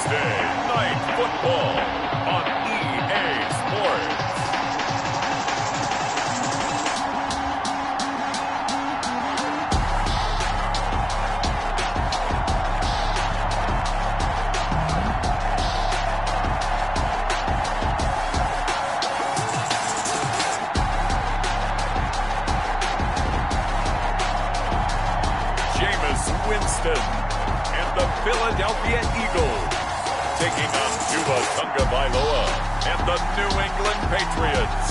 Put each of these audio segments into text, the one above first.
Thursday Night Football on EA Sports. Winston and the Philadelphia Eagles taking on Tua Tagovailoa and the New England Patriots.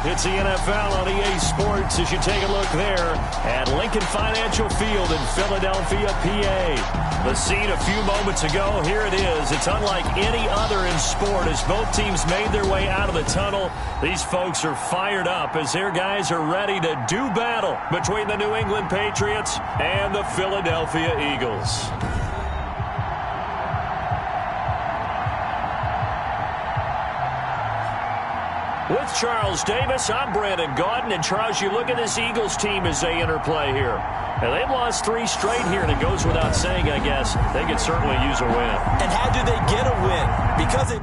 It's the NFL on EA Sports as you take a look there at Lincoln Financial Field in Philadelphia, PA. The scene a few moments ago, here it is. It's unlike any other in sport as both teams made their way out of the tunnel. These folks are fired up as their guys are ready to do battle between the New England Patriots and the Philadelphia Eagles. With Charles Davis, I'm Brandon Gaudin. And Charles, you look at this Eagles team as they interplay here. And they've lost 3 straight here, and it goes without saying, I guess, they could certainly use a win. And how do they get a win? Because it...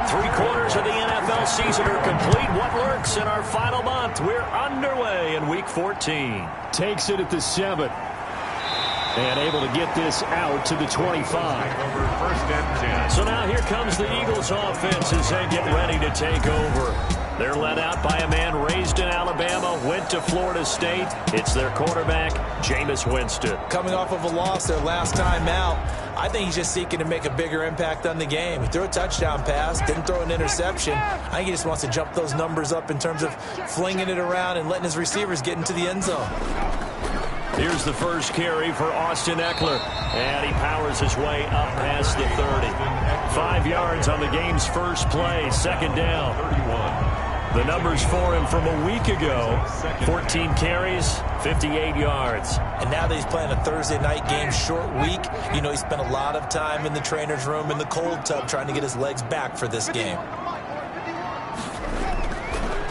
Three-quarters of the NFL season are complete. What lurks in our final month? We're underway in Week 14. Takes it at the 7th. And able to get this out to the 25. So now here comes the Eagles offense as they get ready to take over. They're led out by a man raised in Alabama, went to Florida State. It's their quarterback, Jameis Winston. Coming off of a loss their last time out, I think he's just seeking to make a bigger impact on the game. He threw a touchdown pass, didn't throw an interception. I think he just wants to jump those numbers up in terms of flinging it around and letting his receivers get into the end zone. Here's the first carry for Austin Eckler, and he powers his way up past the 30. 5 yards on the game's first play, second down. The numbers for him from a week ago, 14 carries, 58 yards. And now that he's playing a Thursday night game, short week, you know he spent a lot of time in the trainer's room in the cold tub trying to get his legs back for this game.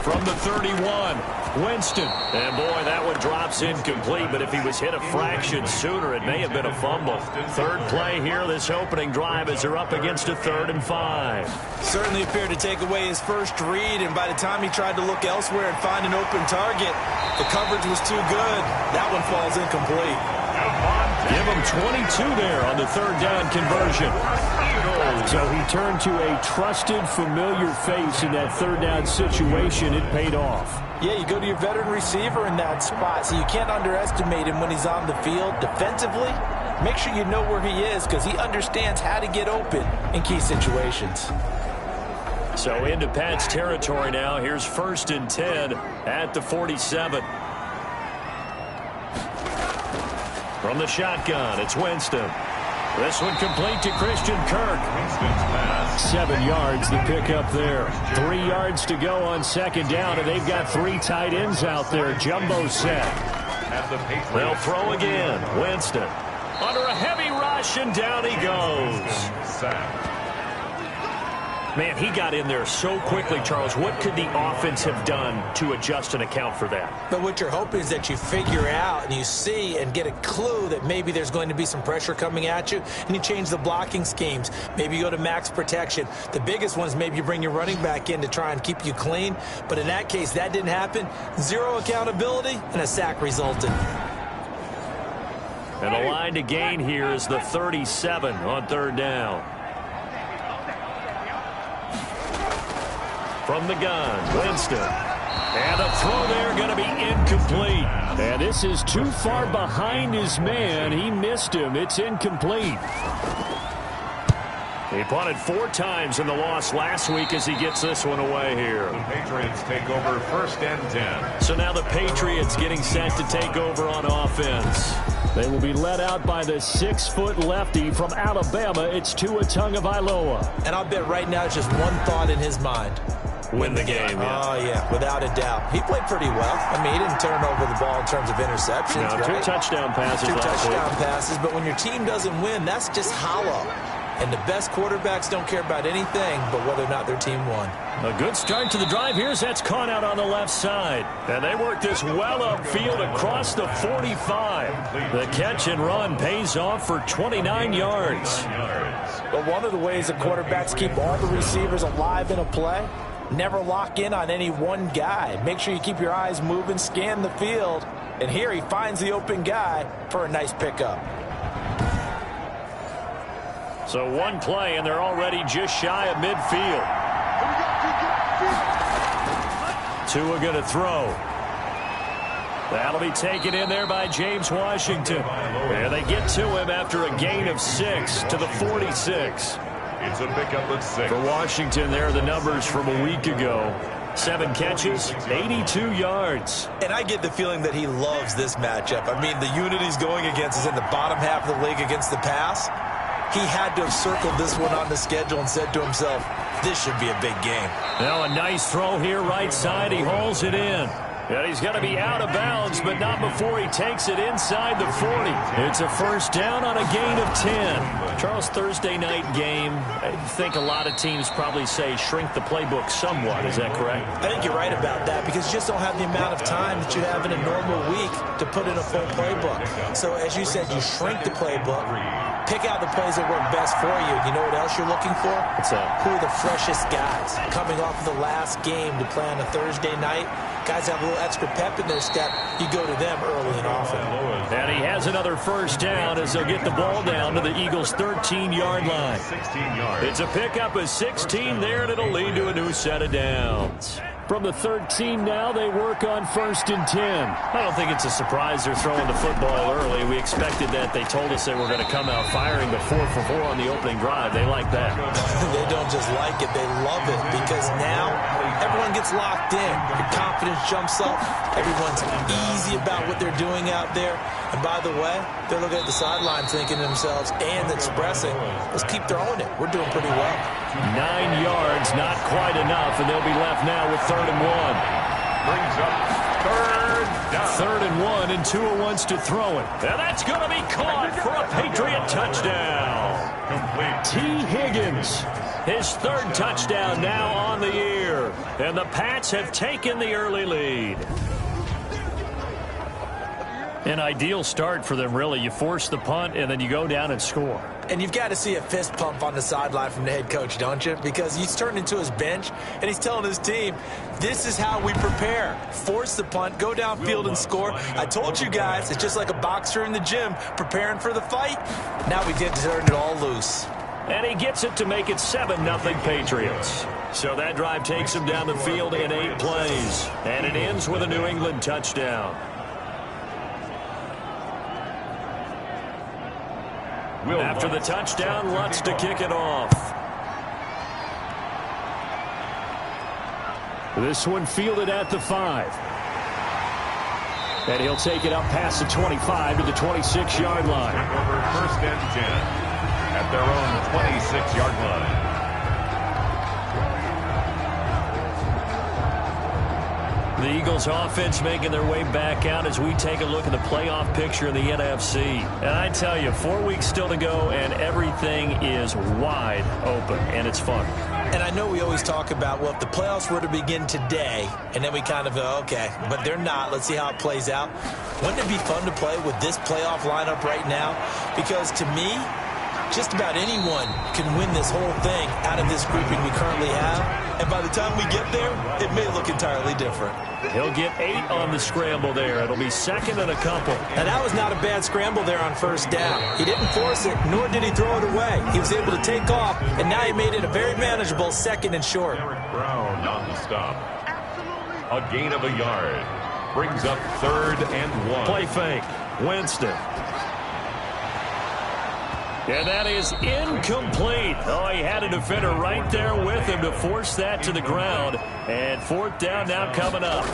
From the 31, Winston. And boy, that one drops incomplete, but if he was hit a fraction sooner, it may have been a fumble. Third play here, this opening drive as they're up against a 3rd and 5. Certainly appeared to take away his first read, and by the time he tried to look elsewhere and find an open target, the coverage was too good. That one falls incomplete. Give him 22 there on the 3rd down conversion. So he turned to a trusted, familiar face in that 3rd down situation. It paid off. Yeah, you go to your veteran receiver in that spot, so you can't underestimate him when he's on the field. Defensively, make sure you know where he is because he understands how to get open in key situations. So into Pat's territory now. Here's 1st and 10 at the 47. From the shotgun, it's Winston. This one complete to Christian Kirk. 7 yards, the pickup there. 3 yards to go on 2nd down, and they've got 3 tight ends out there. Jumbo set. They'll throw again. Winston under a heavy rush, and down he goes. Man, he got in there so quickly, Charles. What could the offense have done to adjust and account for that? But what you're hoping is that you figure out and you see and get a clue that maybe there's going to be some pressure coming at you, and you change the blocking schemes. Maybe you go to max protection. The biggest one is maybe you bring your running back in to try and keep you clean. But in that case, that didn't happen. 0 accountability, and a sack resulted. And the line to gain here is the 37 on 3rd down. From the gun, Winston. And a throw there going to be incomplete. And this is too far behind his man. He missed him. It's incomplete. He punted 4 times in the loss last week as he gets this one away here. The Patriots take over 1st and 10. So now the Patriots getting set to take over on offense. They will be led out by the 6-foot lefty from Alabama. It's Tua Tagovailoa. And I'll bet right now it's just one thought in his mind. Win the game, yeah. Oh, yeah, without a doubt. He played pretty well. I mean, he didn't turn over the ball in terms of interceptions, no, right? 2 touchdown passes. 2 touchdown passes, but when your team doesn't win, that's just hollow. And the best quarterbacks don't care about anything but whether or not their team won. A good start to the drive. Here's that's caught out on the left side. And they work this well upfield across the 45. The catch and run pays off for 29 yards. But one of the ways that quarterbacks keep all the receivers alive in a play, never lock in on any one guy. Make sure you keep your eyes moving, scan the field. And here he finds the open guy for a nice pickup. So one play, and they're already just shy of midfield. Tua going to throw. That'll be taken in there by James Washington. And they get to him after a gain of 6 to the 46. It's a pickup of 6. For Washington, there are the numbers from a week ago. 7 catches, 82 yards. And I get the feeling that he loves this matchup. I mean, the unit he's going against is in the bottom half of the league against the pass. He had to have circled this one on the schedule and said to himself, this should be a big game. Now a nice throw here right side. He hauls it in. And he's going to be out of bounds, but not before he takes it inside the 40. It's a first down on a gain of 10. Charles, Thursday night game, I think a lot of teams probably say shrink the playbook somewhat. Is that correct? I think you're right about that because you just don't have the amount of time that you have in a normal week to put in a full playbook. So as you said, you shrink the playbook, pick out the plays that work best for you. You know what else you're looking for? What's that? Who are the freshest guys coming off of the last game to play on a Thursday night? Guys have a little extra pep in their step. You go to them early and often. And he has another first down as they'll get the ball down to the Eagles' 13-yard line. 16 yards. It's a pickup of 16 there, and it'll lead to a new set of downs. From the 13 now, they work on 1st and 10. I don't think it's a surprise they're throwing the football early. We expected that. They told us they were going to come out firing the 4-for-4 on the opening drive. They like that. They don't just like it. They love it because now everyone gets locked in. Your confidence jumps up. Everyone's easy about what they're doing out there. And by the way, they're looking at the sideline thinking to themselves and expressing, let's keep throwing it. We're doing pretty well. 9 yards, not quite enough, and they'll be left now with 3rd and 1. Brings up 3rd down. 3rd and 1, and Tua wants to throw it. And that's going to be caught for a Patriot touchdown. Complete. T. Higgins, his 3rd touchdown now on the year. And the Pats have taken the early lead. An ideal start for them, really. You force the punt, and then you go down and score. And you've got to see a fist pump on the sideline from the head coach, don't you? Because he's turned into his bench, and he's telling his team, this is how we prepare. Force the punt, go downfield and score. I told you guys, it's just like a boxer in the gym preparing for the fight. Now we get to turn it all loose. And he gets it to make it 7-0 Patriots. So that drive takes him down the field in 8 plays. And it ends with a New England touchdown. After the touchdown, Lutz to kick it off. This one fielded at the 5. And he'll take it up past the 25 to the 26-yard line. Over 1st and 10 at their own 26-yard line. The Eagles offense making their way back out as we take a look at the playoff picture in the NFC. And I tell you, 4 weeks still to go, and everything is wide open, and it's fun. And I know we always talk about, well, if the playoffs were to begin today, and then we kind of go, okay, but they're not. Let's see how it plays out. Wouldn't it be fun to play with this playoff lineup right now? Because to me, just about anyone can win this whole thing out of this grouping we currently have. And by the time we get there, it may look entirely different. He'll get 8 on the scramble there. It'll be 2nd and a couple. And that was not a bad scramble there on 1st down. He didn't force it, nor did he throw it away. He was able to take off, and now he made it a very manageable 2nd and short. Brown on the stop. A gain of a yard. Brings up 3rd and 1. Play fake. Winston. And that is incomplete. Oh, he had a defender right there with him to force that to the ground. And 4th down now coming up.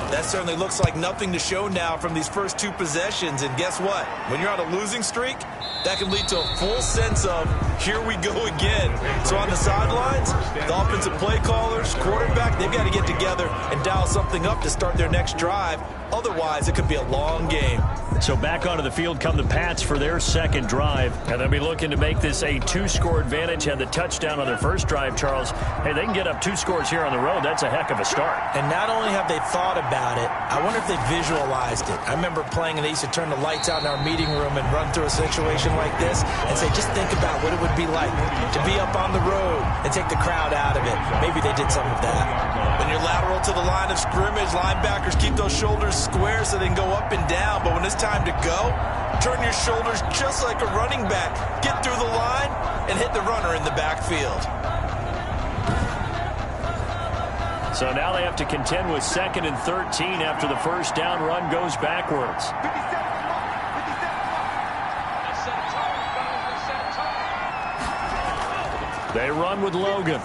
That certainly looks like nothing to show now from these first 2 possessions. And guess what? When you're on a losing streak, that can lead to a full sense of, here we go again. So on the sidelines, the offensive play callers, quarterback, they've got to get together and dial something up to start their next drive. Otherwise, it could be a long game. So back onto the field come the Pats for their second drive. And they'll be looking to make this a 2-score advantage. Had the touchdown on their first drive, Charles. Hey, they can get up 2 scores here on the road. That's a heck of a start. And not only have they thought about it, I wonder if they visualized it. I remember playing, and they used to turn the lights out in our meeting room and run through a situation like this and say, just think about what it would be like to be up on the road and take the crowd out of it. Maybe they did some of that. When you're lateral to the line of scrimmage, linebackers keep those shoulders square so they can go up and down. But when it's time to go, turn your shoulders just like a running back. Get through the line and hit the runner in the backfield. So now they have to contend with 2nd and 13 after the first down run goes backwards. They run with Logan.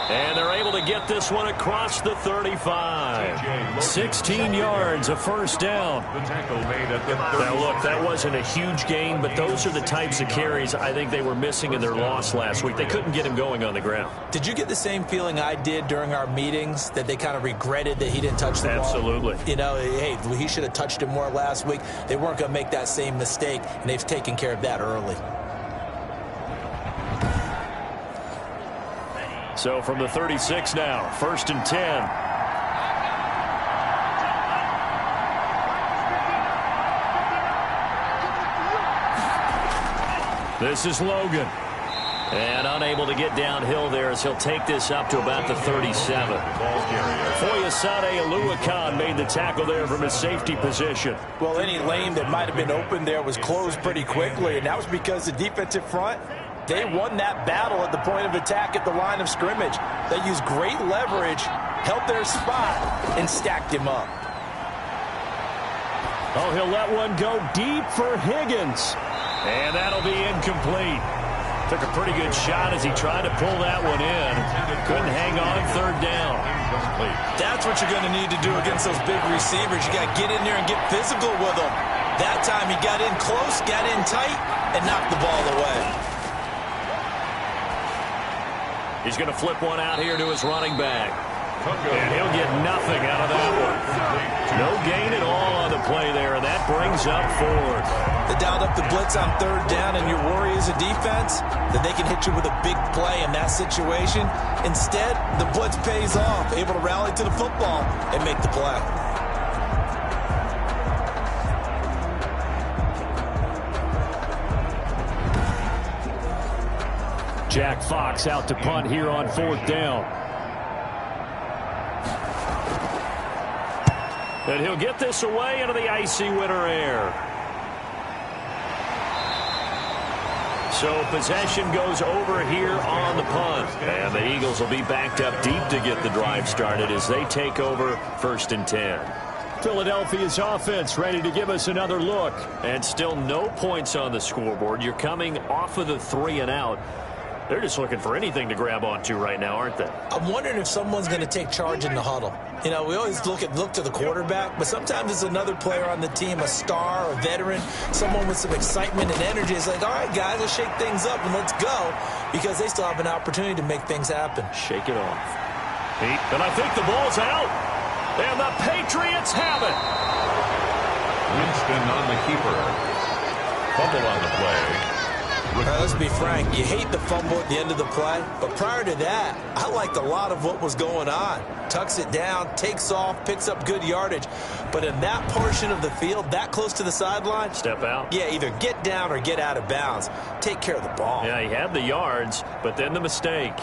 And they're able to get this one across the 35. 16 yards, a first down. Now, look, that wasn't a huge gain, but those are the types of carries I think they were missing in their loss last week. They couldn't get him going on the ground. Did you get the same feeling I did during our meetings, that they kind of regretted that he didn't touch the ball? Absolutely. You know, hey, he should have touched it more last week. They weren't going to make that same mistake, and they've taken care of that early. So from the 36 now, 1st and 10. This is Logan. And unable to get downhill there as he'll take this up to about the 37. Foyesade Aluakan made the tackle there from his safety position. Well, any lane that might have been open there was closed pretty quickly, and that was because the defensive front, they won that battle at the point of attack at the line of scrimmage. They used great leverage, held their spot, and stacked him up. Oh, he'll let one go deep for Higgins. And that'll be incomplete. Took a pretty good shot as he tried to pull that one in. Couldn't hang on, 3rd down. That's what you're going to need to do against those big receivers. You got to get in there and get physical with them. That time he got in close, got in tight, and knocked the ball away. He's going to flip one out here to his running back. And he'll get nothing out of that one. No gain at all on the play there, and that brings up 4th. They dialed up the blitz on 3rd down, and your worry as a defense that they can hit you with a big play in that situation. Instead, the blitz pays off, able to rally to the football and make the play. Jack Fox out to punt here on 4th down. And he'll get this away into the icy winter air. So possession goes over here on the punt. And the Eagles will be backed up deep to get the drive started as they take over 1st and 10. Philadelphia's offense ready to give us another look. And still no points on the scoreboard. You're coming off of the 3 and out. They're just looking for anything to grab onto right now, aren't they? I'm wondering if someone's going to take charge in the huddle. You know, we always look to the quarterback, but sometimes it's another player on the team, a star, a veteran, someone with some excitement and energy. It's like, all right, guys, let's shake things up and let's go, because they still have an opportunity to make things happen. Shake it off. And I think the ball's out. And the Patriots have it. Winston on the keeper. Fumble on the play. All right, let's be frank. You hate the fumble at the end of the play, but prior to that, I liked a lot of what was going on. Tucks it down, takes off, picks up good yardage. But in that portion of the field, that close to the sideline, step out. Yeah, either get down or get out of bounds. Take care of the ball. Yeah, he had the yards, but then the mistake.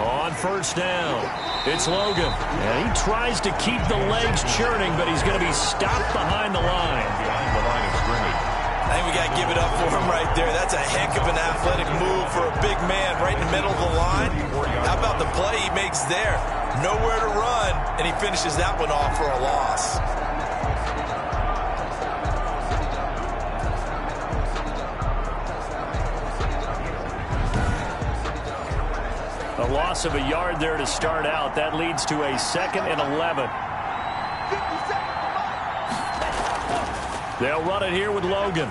On 1st down, it's Logan. And he tries to keep the legs churning, but he's going to be stopped behind the line. Behind the line of scrimmage. I think we got to give it up for him right there. That's a heck of an athletic move for a big man right in the middle of the line. How about the play he makes there? Nowhere to run, and he finishes that one off for a loss. loss of a yard there to start out. That leads to a 2nd and 11. They'll run it here with Logan.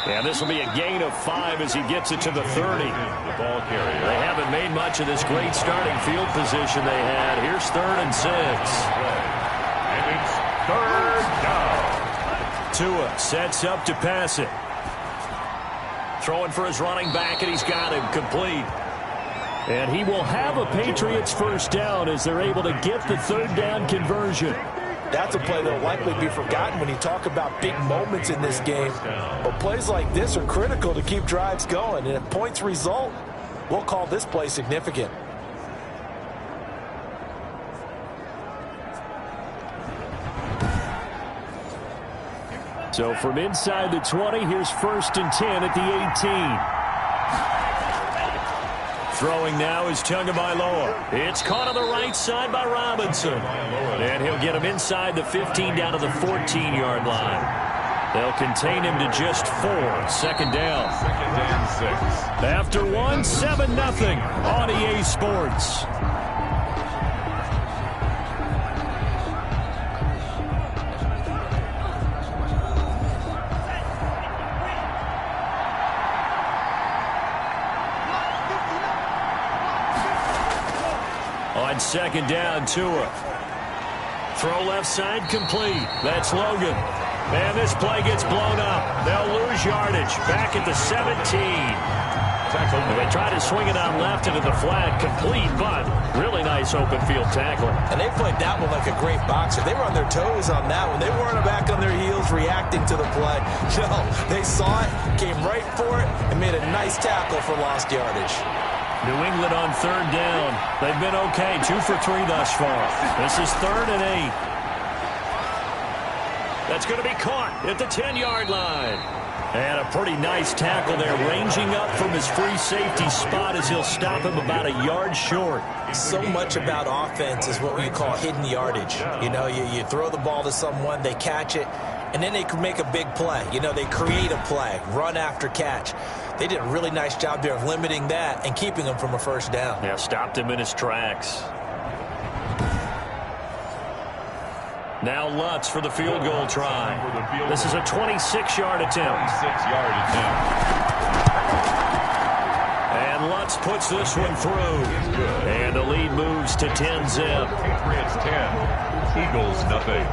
And this will be a gain of 5 as he gets it to the 30. The ball carrier. They haven't made much of this great starting field position they had. Here's 3rd and 6. And it's 3rd down. Tua sets up to pass it. Throwing for his running back, and he's got him complete. And he will have a Patriots first down as they're able to get the 3rd down conversion. That's a play that will likely be forgotten when you talk about big moments in this game. But plays like this are critical to keep drives going. And if points result, we'll call this play significant. So from inside the 20, here's 1st and 10 at the 18. Throwing now is Tagovailoa. It's caught on the right side by Robinson. And he'll get him inside the 15 down to the 14-yard line. They'll contain him to just 4. 2nd down. 2nd and 6. After 1, 7-0 on EA Sports. On 2nd down, Tua. Throw left side complete. That's Logan. And this play gets blown up. They'll lose yardage. Back at the 17. And they try to swing it out left into the flat. Complete, but really nice open field tackling. And they played that one like a great boxer. They were on their toes on that one. They weren't back on their heels reacting to the play. No, they saw it, came right for it, and made a nice tackle for lost yardage. New England on 3rd down. They've been okay. 2 for 3 thus far. This is 3rd and 8. That's going to be caught at the 10-yard line. And a pretty nice tackle there, ranging up from his free safety spot as he'll stop him about a yard short. So much about offense is what we call hidden yardage. You know, you throw the ball to someone, they catch it, and then they can make a big play. You know, they create a play, run after catch. They did a really nice job there of limiting that and keeping him from a first down. Yeah, stopped him in his tracks. Now Lutz for the field goal try. This is a 26-yard attempt. 26-yard attempt. And Lutz puts this one through. And the lead moves to 10-zip. Patriots 10. Eagles nothing.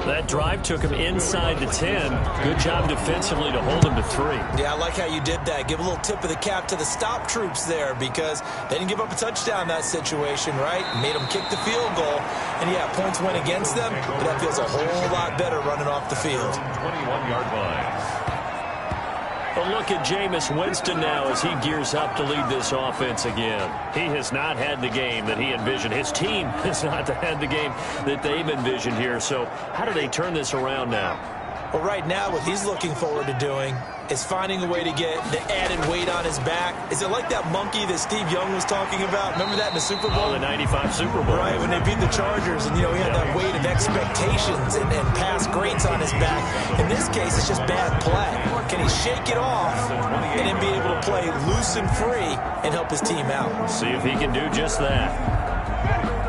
That drive took him inside the 10. Good job defensively to hold him to 3. Yeah, I like how you did that. Give a little tip of the cap to the stop troops there because they didn't give up a touchdown in that situation, right? Made them kick the field goal. And, yeah, points went against them, but that feels a whole lot better running off the field. 21-yard line. A look at Jameis Winston now as he gears up to lead this offense again. He has not had the game that he envisioned. His team has not had the game that they've envisioned here. So how do they turn this around now? Well, right now what he's looking forward to doing is finding a way to get the added weight on his back. Is it like that monkey that Steve Young was talking about? Remember that in the Super Bowl? Oh, the 95 Super Bowl. Right, when they beat the Chargers, and, you know, he had that weight of expectations and past greats on his back. In this case, it's just bad play. Can he shake it off and then be able to play loose and free and help his team out? See if he can do just that.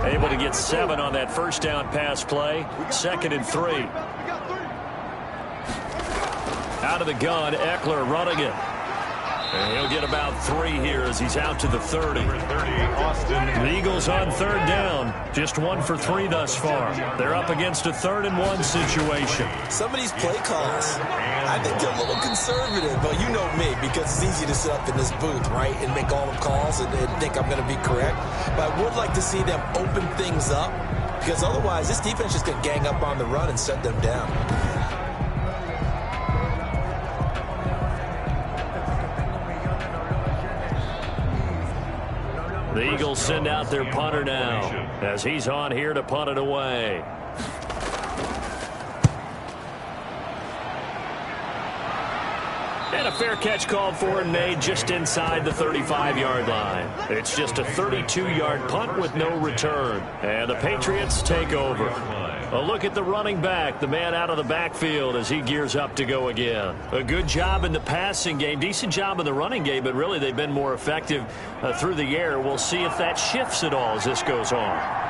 Able to get 7 on that first down pass play. 2nd and 3. Out of the gun, Eckler running it. And he'll get about 3 here as he's out to the 30. The Eagles on 3rd down. Just 1 for 3 thus far. They're up against a 3rd and 1 situation. Some of these play calls, I think they're a little conservative, but you know me, because it's easy to sit up in this booth, right, and make all the calls and think I'm going to be correct. But I would like to see them open things up, because otherwise this defense just could gang up on the run and shut them down. The Eagles send out their punter now as he's on here to punt it away. And a fair catch called for and made just inside the 35-yard line. It's just a 32-yard punt with no return. And the Patriots take over. A look at the running back, the man out of the backfield as he gears up to go again. A good job in the passing game, decent job in the running game, but really they've been more effective through the air. We'll see if that shifts at all as this goes on.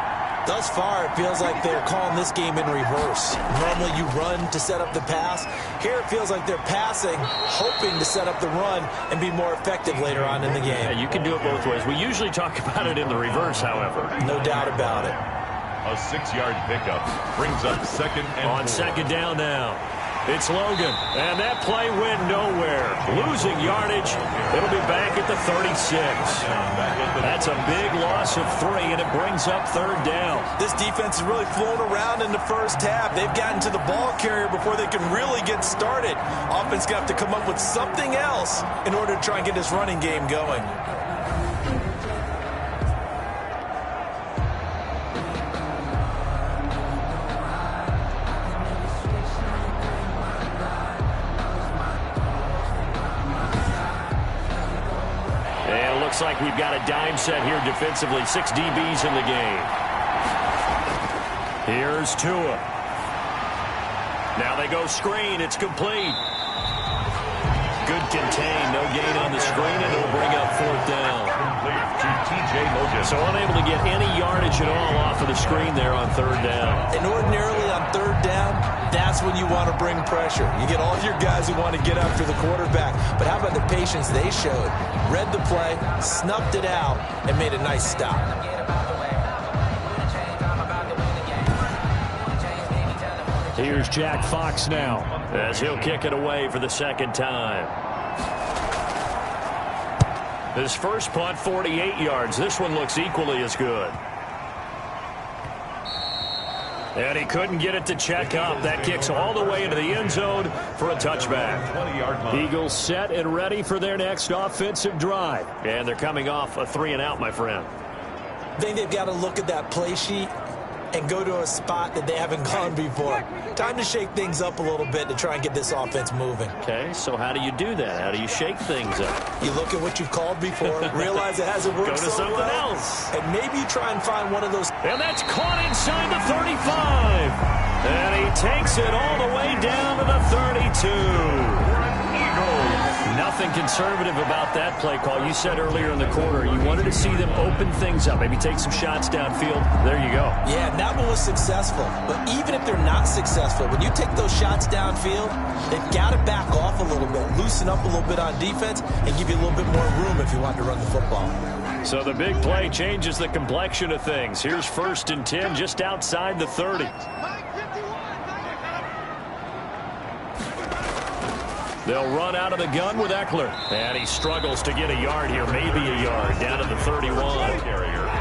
Thus far, it feels like they're calling this game in reverse. Normally you run to set up the pass. Here it feels like they're passing, hoping to set up the run and be more effective later on in the game. Yeah, you can do it both ways. We usually talk about it in the reverse, however. No doubt about it. A 6-yard pickup brings up second and on 4. Second down now. It's Logan, and that play went nowhere. Losing yardage. It'll be back at the 36. That's a big loss of 3, and it brings up third down. This defense is really flown around in the first half. They've gotten to the ball carrier before they can really get started. Offense going to have to come up with something else in order to try and get this running game going. Looks like we've got a dime set here defensively. 6 DBs in the game. Here's Tua. Now they go screen. It's complete. Good contain. No gain on the screen, and it'll bring up fourth down. So unable to get any yardage at all off of the screen there on third down. And ordinarily on third down, that's when you want to bring pressure. You get all your guys who want to get after the quarterback. But how about the patience they showed? Read the play, snuffed it out, and made a nice stop. Here's Jack Fox now, as he'll kick it away for the second time. His first punt, 48 yards. This one looks equally as good. And he couldn't get it to check up. That kicks all the way into the end zone for a touchback. Eagles set and ready for their next offensive drive. And they're coming off a 3-and-out, my friend. I think they've got to look at that play sheet and go to a spot that they haven't gone before. Time to shake things up a little bit to try and get this offense moving. Okay, so how do you do that? How do you shake things up? You look at what you've called before, realize it hasn't worked so so something well, else. and maybe you try and find one of those. And that's caught inside the 35. And he takes it all the way down to the 32. Nothing conservative about that play call. You said earlier in the quarter you wanted to see them open things up, maybe take some shots downfield. There you go. Yeah, that one was successful. But even if they're not successful, when you take those shots downfield, they've got to back off a little bit, loosen up a little bit on defense, and give you a little bit more room if you want to run the football. So the big play changes the complexion of things. Here's 1st and 10 just outside the 30. They'll run out of the gun with Eckler. And he struggles to get a yard here, maybe a yard, down to the 31.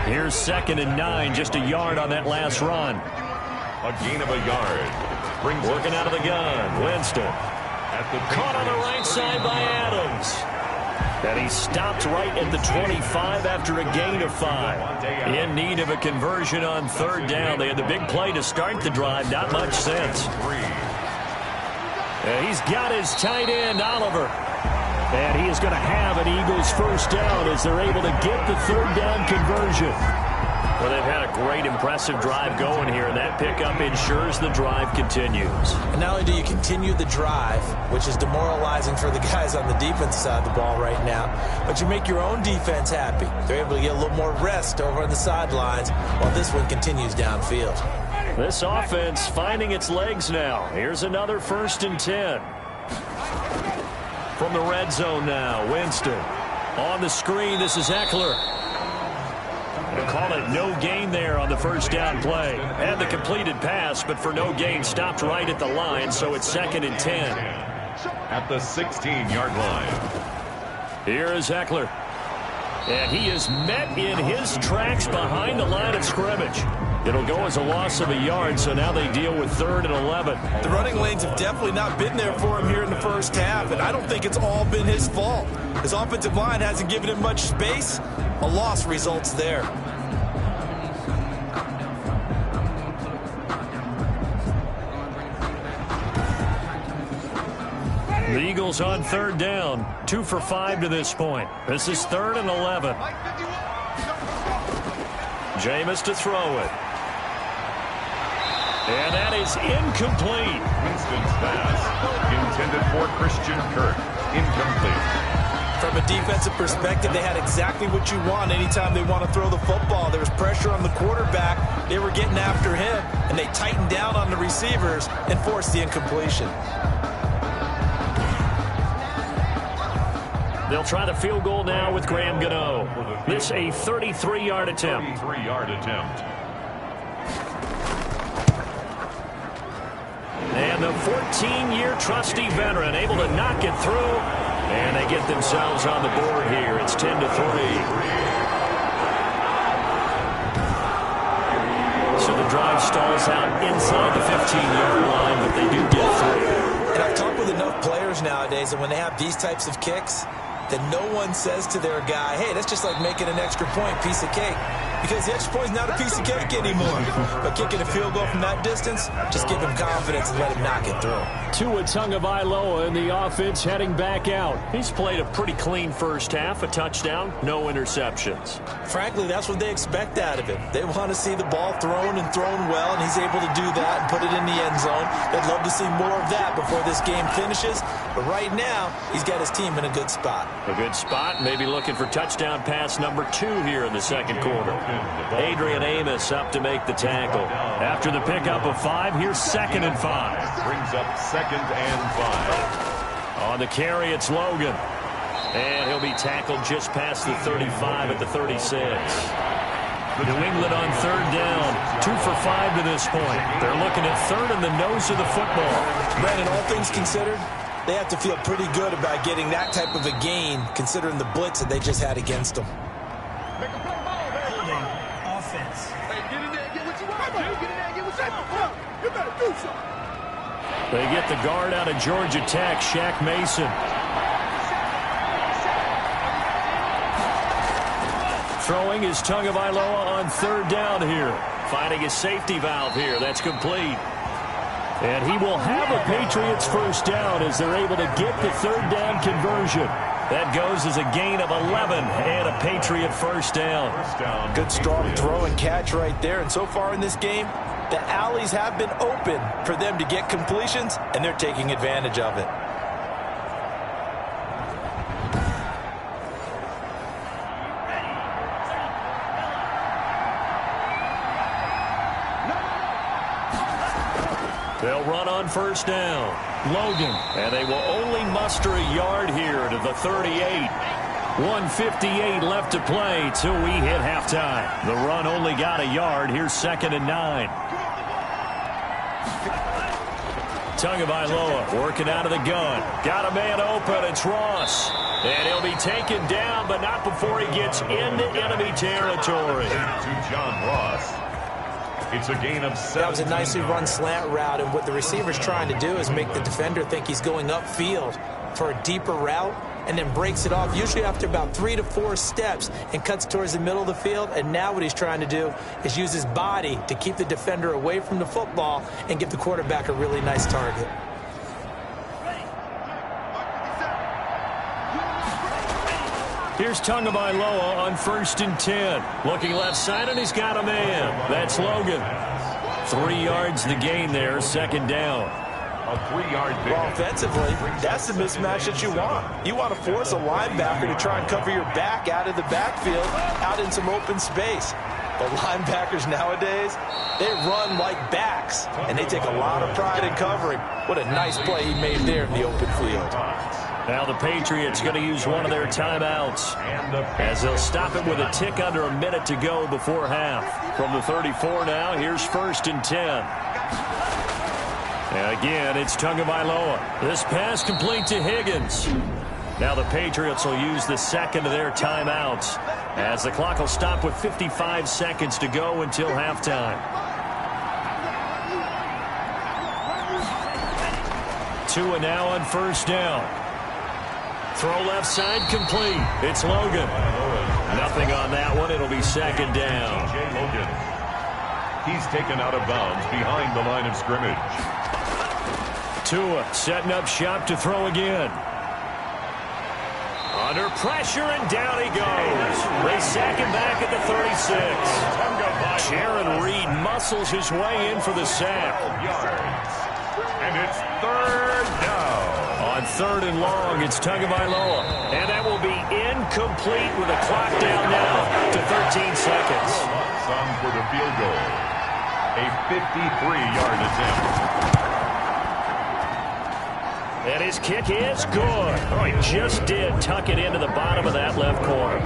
Here's 2nd and 9, just a yard on that last run. A gain of a yard. Working out of the gun, Winston. Caught on the right side by Adams. And he stopped right at the 25 after a gain of 5. In need of a conversion on third down. They had the big play to start the drive, not much sense. And he's got his tight end, Oliver. And he is going to have an Eagles first down as they're able to get the third down conversion. Well, they've had a great, impressive drive going here, and that pickup ensures the drive continues. And not only do you continue the drive, which is demoralizing for the guys on the defensive side of the ball right now, but you make your own defense happy. They're able to get a little more rest over on the sidelines while this one continues downfield. This offense finding its legs now. Here's another 1st and 10. From the red zone now, Winston. On the screen, this is Eckler. They'll call it no gain there on the first down play. And the completed pass, but for no gain, stopped right at the line, so it's 2nd and 10. At the 16-yard line. Here is Eckler. And he is met in his tracks behind the line of scrimmage. It'll go as a loss of a yard, so now they deal with 3rd and 11. The running lanes have definitely not been there for him here in the first half, and I don't think it's all been his fault. His offensive line hasn't given him much space. A loss results there. The Eagles on third down. 2 for 5 to this point. This is 3rd and 11. Jameis to throw it. And that is incomplete. Winston's pass intended for Christian Kirk. Incomplete. From a defensive perspective, they had exactly what you want anytime they want to throw the football. There was pressure on the quarterback. They were getting after him, and they tightened down on the receivers and forced the incompletion. They'll try the field goal now with Graham Gano. This a 33-yard attempt. 33-yard attempt. And the 14-year trusty veteran able to knock it through. And they get themselves on the board here. It's 10-3. So the drive stalls out inside the 15-yard line, but they do get through. And I've talked with enough players nowadays that when they have these types of kicks, that no one says to their guy, hey, that's just like making an extra point, piece of cake. Because the extra point is not a piece of cake anymore. But kicking a field goal from that distance, just give him confidence and let him knock it through. Tua Tagovailoa in the offense heading back out. He's played a pretty clean first half, a touchdown, no interceptions. Frankly, that's what they expect out of him. They want to see the ball thrown and thrown well, and he's able to do that and put it in the end zone. They'd love to see more of that before this game finishes. But right now, he's got his team in a good spot. A good spot, maybe looking for touchdown pass number 2 here in the second quarter. Adrian Amos up to make the tackle. After the pickup of 5, here's 2nd and 5. Brings up 2nd and 5. On the carry, it's Logan. And he'll be tackled just past the 35 at the 36. New England on third down. 2 for 5 to this point. They're looking at third in the nose of the football. Brandon, all things considered, they have to feel pretty good about getting that type of a gain, considering the blitz that they just had against them. They get the guard out of Georgia Tech, Shaq Mason. Throwing is Tagovailoa on third down here. Finding his safety valve here. That's complete. And he will have a Patriots first down as they're able to get the third down conversion. That goes as a gain of 11 and a Patriot first down. Good strong throw and catch right there. And so far in this game, the alleys have been open for them to get completions, and they're taking advantage of it. They'll run on first down. Logan. And they will only muster a yard here to the 38. 1:58 left to play till we hit halftime. The run only got a yard. Here's 2nd and 9. Tagovailoa working out of the gun. Got a man open. It's Ross. And he'll be taken down, but not before he gets into enemy territory. To John Ross. It's a gain of 7. That was a nicely run slant route, and what the receiver's trying to do is make the defender think he's going upfield for a deeper route, and then breaks it off, usually after about 3 to 4 steps, and cuts towards the middle of the field. And now what he's trying to do is use his body to keep the defender away from the football and give the quarterback a really nice target. Here's Tagovailoa on 1st and 10. Looking left side, and he's got a man. That's Logan. 3 yards the gain there, 2nd down. A 3-yard pick. Well, offensively, that's the mismatch that you want. You want to force a linebacker to try and cover your back out of the backfield, out in some open space. But linebackers nowadays, they run like backs, and they take a lot of pride in covering. What a nice play he made there in the open field. Now the Patriots going to use one of their timeouts as they'll stop it with a tick under a minute to go before half. From the 34 now, here's 1st and 10. And again, it's Tagovailoa. This pass complete to Higgins. Now the Patriots will use the 2nd of their timeouts as the clock will stop with 55 seconds to go until halftime. Tua now on 1st down. Throw left side complete. It's Logan. Nothing on that one. It'll be 2nd down. Logan. He's taken out of bounds behind the line of scrimmage. Tua setting up shop to throw again. Under pressure, and down he goes. They sack him back at the 36. Jaron Reed muscles his way in for the sack. And it's third down. On third and long, it's Tagovailoa. And that will be incomplete with a clock down now to 13 seconds. Sung for the field goal. A 53-yard attempt. And his kick is good. Oh, he just did tuck it into the bottom of that left corner.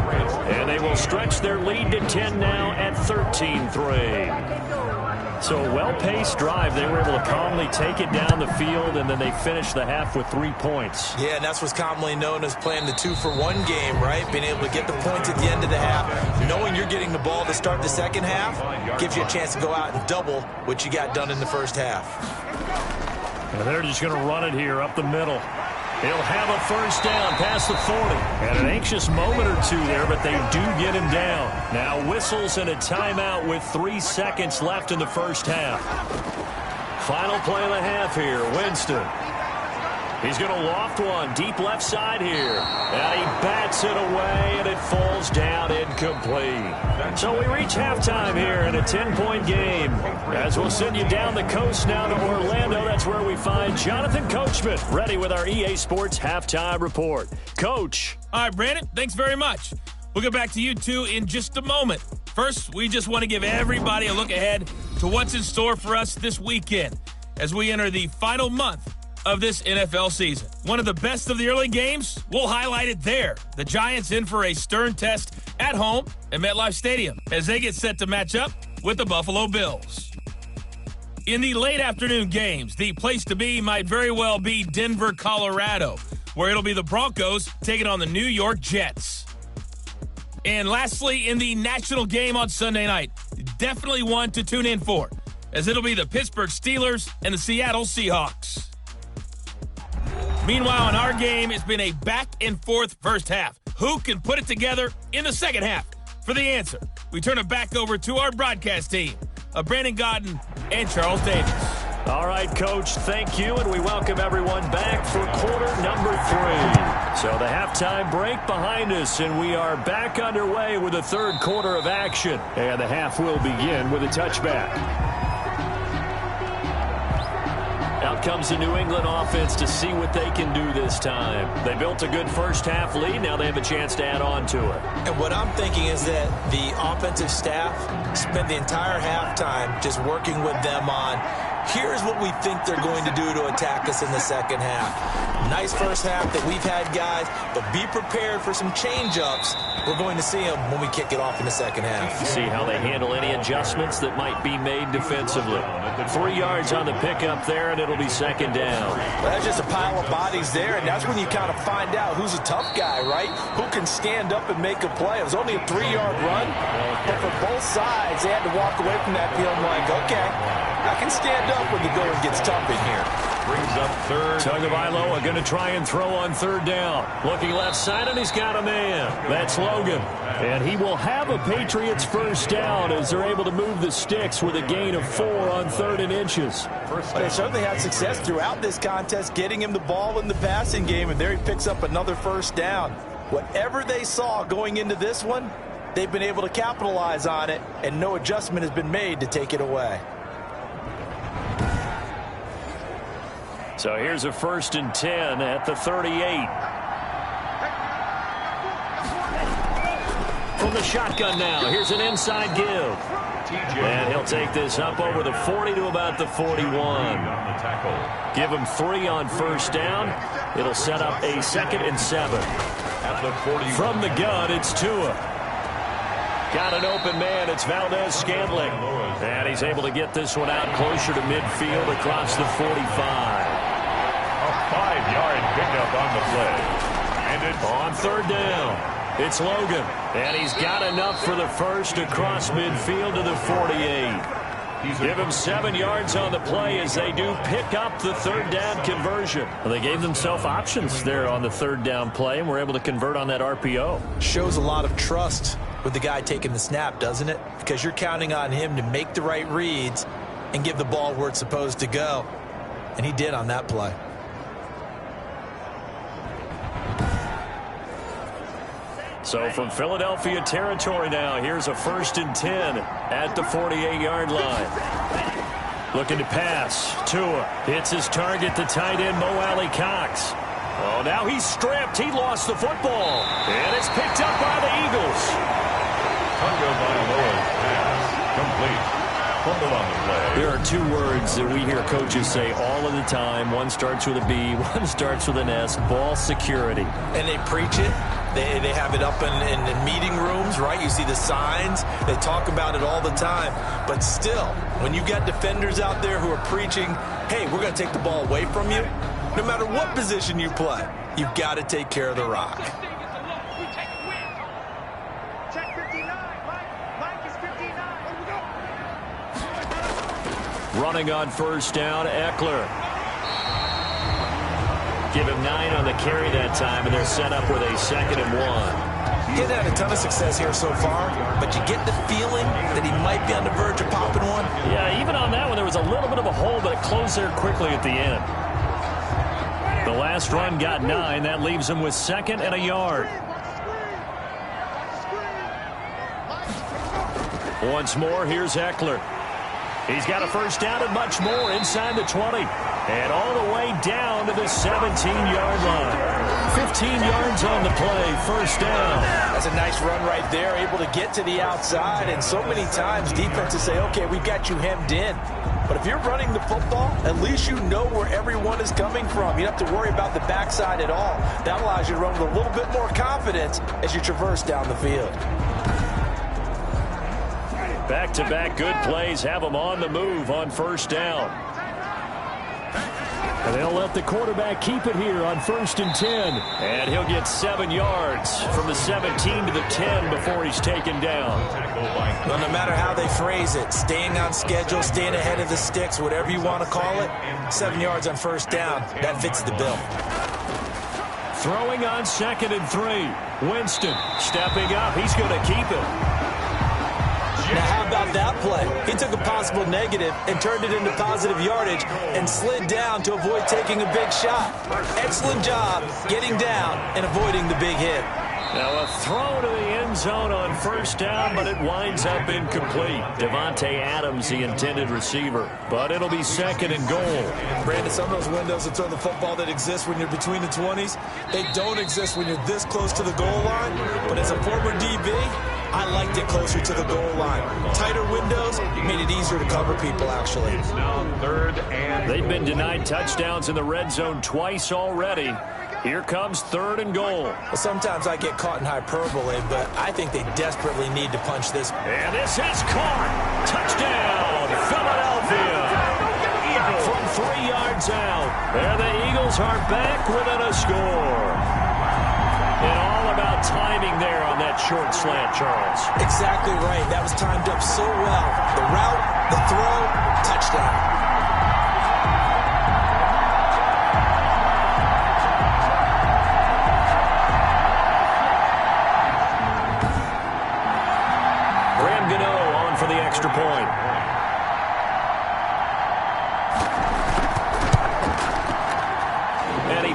And they will stretch their lead to 10 now at 13-3. So a well-paced drive. They were able to calmly take it down the field, and then they finished the half with 3 points. Yeah, and that's what's commonly known as playing the 2-for-1 game, right? Being able to get the points at the end of the half. Knowing you're getting the ball to start the second half gives you a chance to go out and double what you got done in the first half. And they're just going to run it here up the middle. He'll have a first down past the 40. And an anxious moment or two there, but they do get him down. Now whistles and a timeout with 3 seconds left in the first half. Final play of the half here, Winston. He's going to loft one deep left side here. And he bats it away, and it falls down incomplete. So we reach halftime here in a 10-point game. As we'll send you down the coast now to Orlando, that's where we find Jonathan Coachman, ready with our EA Sports Halftime Report. Coach. All right, Brandon, thanks very much. We'll get back to you two in just a moment. First, we just want to give everybody a look ahead to what's in store for us this weekend as we enter the final month of this NFL season. One of the best of the early games, we'll highlight it there. The Giants in for a stern test at home at MetLife Stadium as they get set to match up with the Buffalo Bills. In the late afternoon games, the place to be might very well be Denver, Colorado, where it'll be the Broncos taking on the New York Jets. And lastly, in the national game on Sunday night, definitely one to tune in for, as it'll be the Pittsburgh Steelers and the Seattle Seahawks. Meanwhile, in our game, it's been a back-and-forth first half. Who can put it together in the second half? For the answer, we turn it back over to our broadcast team of Brandon Godden and Charles Davis. All right, Coach, thank you, and we welcome everyone back for quarter number 3. So the halftime break behind us, and we are back underway with the third quarter of action. And the half will begin with a touchback. Out comes the New England offense to see what they can do this time. They built a good first half lead. Now they have a chance to add on to it. And what I'm thinking is that the offensive staff spent the entire halftime just working with them on, here's what we think they're going to do to attack us in the second half. Nice first half that we've had, guys, but be prepared for some change-ups. We're going to see them when we kick it off in the second half. See how they handle any adjustments that might be made defensively. 3 yards on the pickup there, and it'll be second down. Well, that's just a pile of bodies there, and that's when you kind of find out who's a tough guy, right? Who can stand up and make a play. It was only a 3-yard run, but for both sides, they had to walk away from that feeling like, okay, I can stand up when the going gets tough in here. Brings up third. Tagovailoa going to try and throw on third down. Looking left side, and he's got a man. That's Logan. And he will have a Patriots first down as they're able to move the sticks with a gain of 4 on 3rd and inches. They certainly had success throughout this contest, getting him the ball in the passing game, and there he picks up another first down. Whatever they saw going into this one, they've been able to capitalize on it, and no adjustment has been made to take it away. So here's a 1st and 10 at the 38. From the shotgun now, here's an inside give. And he'll take this up over the 40 to about the 41. Give him 3 on first down. It'll set up a 2nd and 7. From the gun, it's Tua. Got an open man. It's Valdez-Scantling. And he's able to get this one out closer to midfield across the 45. A 5-yard pickup on the play. And it's on third down. It's Logan. And he's got enough for the first across midfield to the 48. Give him 7 yards on the play as they do pick up the third down conversion. Well, they gave themselves options there on the third down play and were able to convert on that RPO. Shows a lot of trust with the guy taking the snap, doesn't it? Because you're counting on him to make the right reads and give the ball where it's supposed to go. and he did on that play. So from Philadelphia territory now, here's a 1st and 10 at the 48-yard line. Looking to pass. Tua hits his target, the tight end, Mo Alley Cox. Oh, now he's stripped. He lost the football. And it's picked up by the Eagles. Tagovailoa's pass complete. Fumble on the play. There are 2 words that we hear coaches say all of the time. One starts with a B, one starts with an S. Ball security. And they preach it. They have it up in meeting rooms, right? You see the signs. They talk about it all the time. But still, when you got defenders out there who are preaching, hey, we're going to take the ball away from you, no matter what position you play, you've got to take care of the rock. Running on 1st down, Eckler. Give him 9 on the carry that time, and they're set up with a 2nd and 1. He's had a ton of success here so far, but you get the feeling that he might be on the verge of popping one. Yeah, even on that one, there was a little bit of a hole, but it closed there quickly at the end. The last run got 9. That leaves him with 2nd and a yard. Once more, here's Eckler. He's got a 1st down and much more inside the 20. And all the way down to the 17-yard line. 15 yards on the play, 1st down. That's a nice run right there, able to get to the outside. And so many times defenses say, okay, we've got you hemmed in. But if you're running the football, at least you know where everyone is coming from. You don't have to worry about the backside at all. That allows you to run with a little bit more confidence as you traverse down the field. Back-to-back good plays have them on the move on 1st down. And they'll let the quarterback keep it here on 1st and 10. And he'll get 7 yards from the 17 to the 10 before he's taken down. Well, no matter how they phrase it, staying on schedule, staying ahead of the sticks, whatever you want to call it, 7 yards on 1st down, that fits the bill. Throwing on 2nd and 3. Winston stepping up. He's going to keep it. Now, how about that play? He took a possible negative and turned it into positive yardage and slid down to avoid taking a big shot. Excellent job getting down and avoiding the big hit. Now a throw to the end zone on 1st down, but it winds up incomplete. Devontae Adams, the intended receiver. But it'll be 2nd and goal. Brandon, some of those windows to throw the football that exist when you're between the 20s, they don't exist when you're this close to the goal line. But as a former DB, I liked it closer to the goal line. Tighter windows made it easier to cover people, actually. It's now 3rd and They've been denied touchdowns in the red zone twice already. Here comes 3rd and goal. Well, sometimes I get caught in hyperbole, but I think they desperately need to punch this. And this is caught. Touchdown, Philadelphia. From 3 yards out. And the Eagles are back within a score. And all about timing there on that short slant, Charles. Exactly right. That was timed up so well. The route, the throw, touchdown. On for the extra point. And he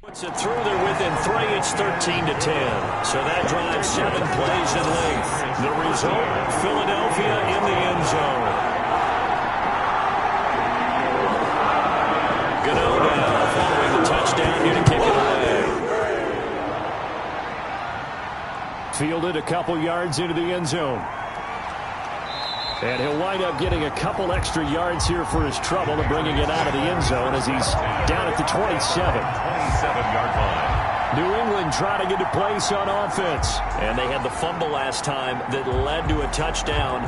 Puts it through there within 3. It's 13-10. So that drives 7 plays in length. The result, Philadelphia in the end zone. Gano now following the touchdown here to kick it away. Fielded a couple yards into the end zone. And he'll wind up getting a couple extra yards here for his trouble and bringing it out of the end zone as he's down at the 27. 27-yard line. New England trying to get a place on offense. And they had the fumble last time that led to a touchdown.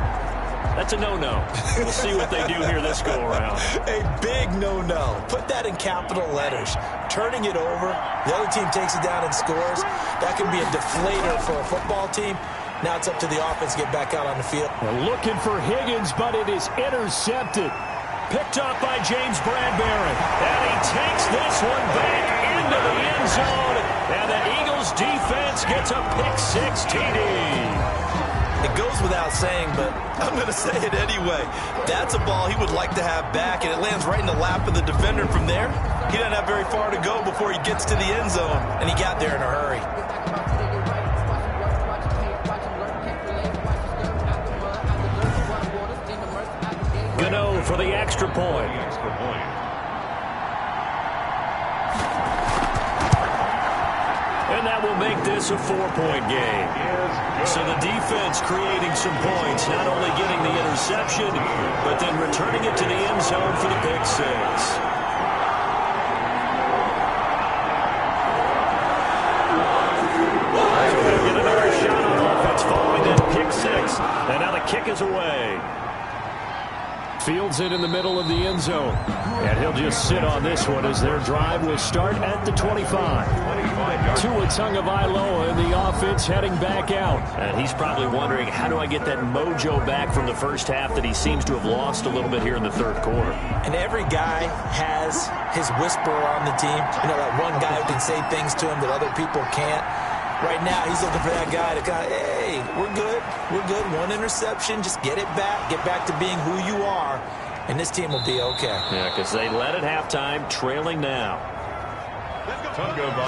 That's a no-no. We'll see what they do here this go-around. A big no-no. Put that in capital letters. Turning it over, the other team takes it down and scores. That can be a deflator for a football team. Now it's up to the offense to get back out on the field. We're looking for Higgins, but it is intercepted. Picked off by James Bradbury. And he takes this one back into the end zone. And the Eagles defense gets a pick-6 TD. It goes without saying, but I'm going to say it anyway. That's a ball he would like to have back, and it lands right in the lap of the defender. From there, he doesn't have very far to go before he gets to the end zone, and he got there in a hurry. Gano for the extra point. And that will make this a 4-point game. So the defense creating some points, not only getting the interception, but then returning it to the end zone for the pick-6. Get another shot on offense following that pick-6. And now the kick is away. Fields it in the middle of the end zone. And he'll just sit on this one as their drive will start at the 25. Tua Tagovailoa in the offense heading back out. And he's probably wondering, how do I get that mojo back from the first half that he seems to have lost a little bit here in the third quarter? And every guy has his whisperer on the team. You know, that one guy who can say things to him that other people can't. Right now, he's looking for that guy to kind of, hey, we're good. We're good. One interception. Just get it back. Get back to being who you are. And this team will be okay. Yeah, because they led at halftime, trailing now.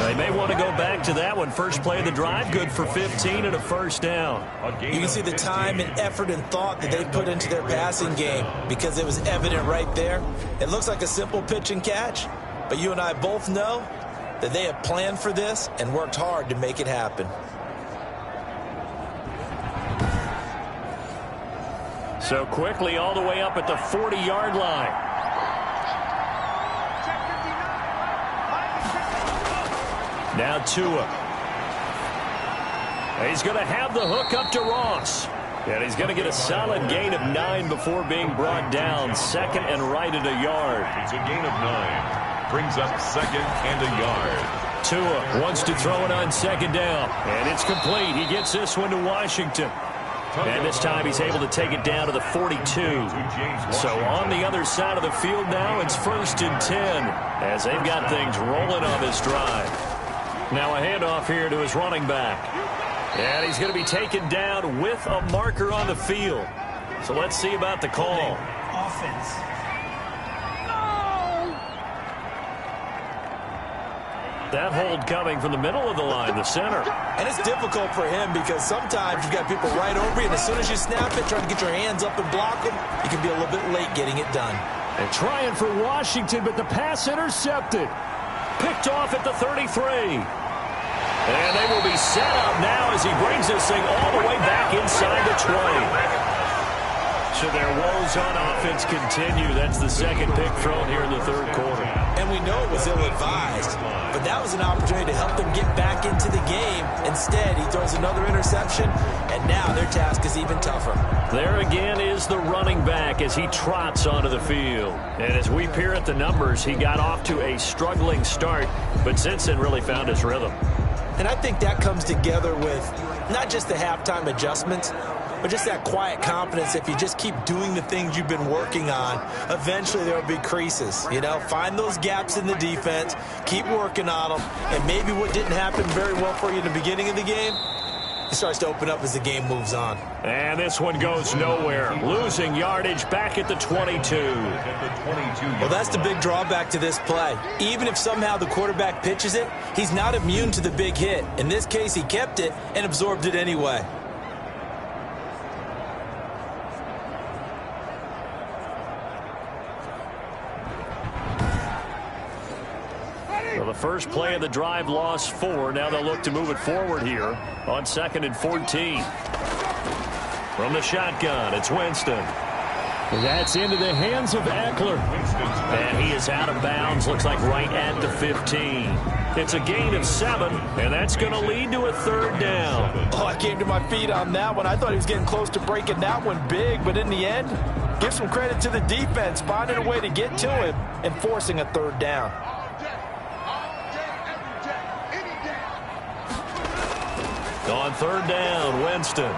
They may want to go back to that one. First play of the drive, good for 15 and a first down. You can see the time and effort and thought that they put into their passing game because it was evident right there. It looks like a simple pitch and catch, but you and I both know that they have planned for this and worked hard to make it happen. So quickly all the way up at the 40-yard line. Now Tua. He's going to have the hook up to Ross. And he's going to get a solid gain of 9 before being brought down. Second and right at a yard. It's a gain of 9. Brings up second and a yard. Tua wants to throw it on second down. And it's complete. He gets this one to Washington. And this time he's able to take it down to the 42. So on the other side of the field now, it's 1st and 10 as they've got things rolling on this drive. Now a handoff here to his running back. And he's going to be taken down with a marker on the field. So let's see about the call. Offense. That hold coming from the middle of the line, the center. And it's difficult for him because sometimes you've got people right over you, and as soon as you snap it, trying to get your hands up and block them, you can be a little bit late getting it done. And trying for Washington, but the pass intercepted. Picked off at the 33. And they will be set up now as he brings this thing all the way back inside the 20. So their woes on offense continue. That's the second pick thrown here in the third quarter. And we know it was ill-advised, but that was an opportunity to help them get back into the game. Instead, he throws another interception, and now their task is even tougher. There again is the running back as he trots onto the field. And as we peer at the numbers, he got off to a struggling start, but since then really found his rhythm. And I think that comes together with not just the halftime adjustments, but just that quiet confidence. If you just keep doing the things you've been working on, eventually there will be creases. You know, find those gaps in the defense, keep working on them, and maybe what didn't happen very well for you in the beginning of the game starts to open up as the game moves on. And this one goes nowhere. Losing yardage back at the 22. Well, that's the big drawback to this play. Even if somehow the quarterback pitches it, he's not immune to the big hit. In this case, he kept it and absorbed it anyway. Well, the first play of the drive lost 4. Now they'll look to move it forward here on 2nd and 14. From the shotgun, it's Winston. That's into the hands of Eckler. And he is out of bounds, looks like right at the 15. It's a gain of 7, and that's going to lead to a 3rd down. Oh, I came to my feet on that one. I thought he was getting close to breaking that one big, but in the end, give some credit to the defense, finding a way to get to him and forcing a 3rd down. On 3rd down, Winston.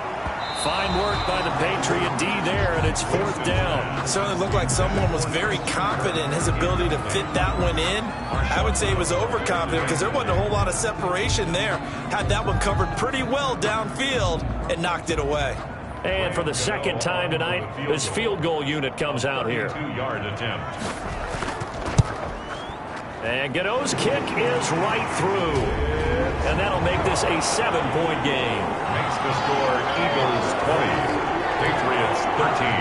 Fine work by the Patriot D there, and it's 4th down. It certainly looked like someone was very confident in his ability to fit that one in. I would say he was overconfident because there wasn't a whole lot of separation there. Had that one covered pretty well downfield and knocked it away. And for the 2nd time tonight, this field goal unit comes out here. 2-yard attempt. And Godot's kick is right through. And that'll make this a 7-point game. Makes the score Eagles 20, Patriots 13.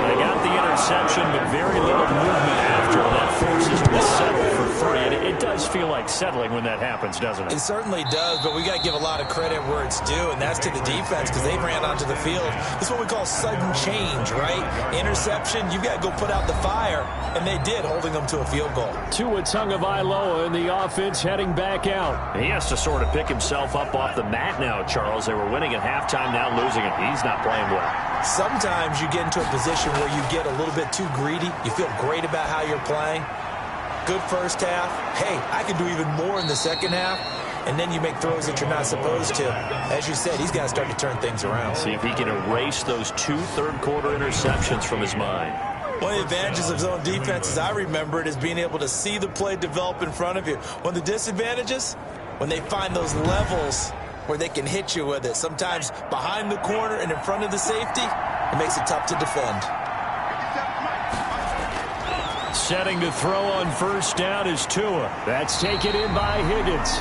They got the interception, but very little movement after. That forces them to settle for 3. And it does feel like settling when that happens, doesn't it? It certainly does, but we got to give a lot of credit where it's due, and that's to the defense because they ran onto the field. This is what we call sudden change, right? Interception, you've got to go put out the fire, and they did, holding them to a field goal. Tua Tagovailoa in the offense heading back out. He has to sort of pick himself up off the mat now, Charles. They were winning at halftime, now losing it. He's not playing well. Sometimes you get into a position where you get a little bit too greedy. You feel great about how you're playing. Good first half. Hey, I can do even more in the second half. And then you make throws that you're not supposed to. As you said, he's got to start to turn things around. See if he can erase those 2 third-quarter interceptions from his mind. One of the advantages of zone defense, as I remember it, is being able to see the play develop in front of you. One of the disadvantages, when they find those levels where they can hit you with it. Sometimes behind the corner and in front of the safety, it makes it tough to defend. Setting to throw on 1st down is Tua. That's taken in by Higgins.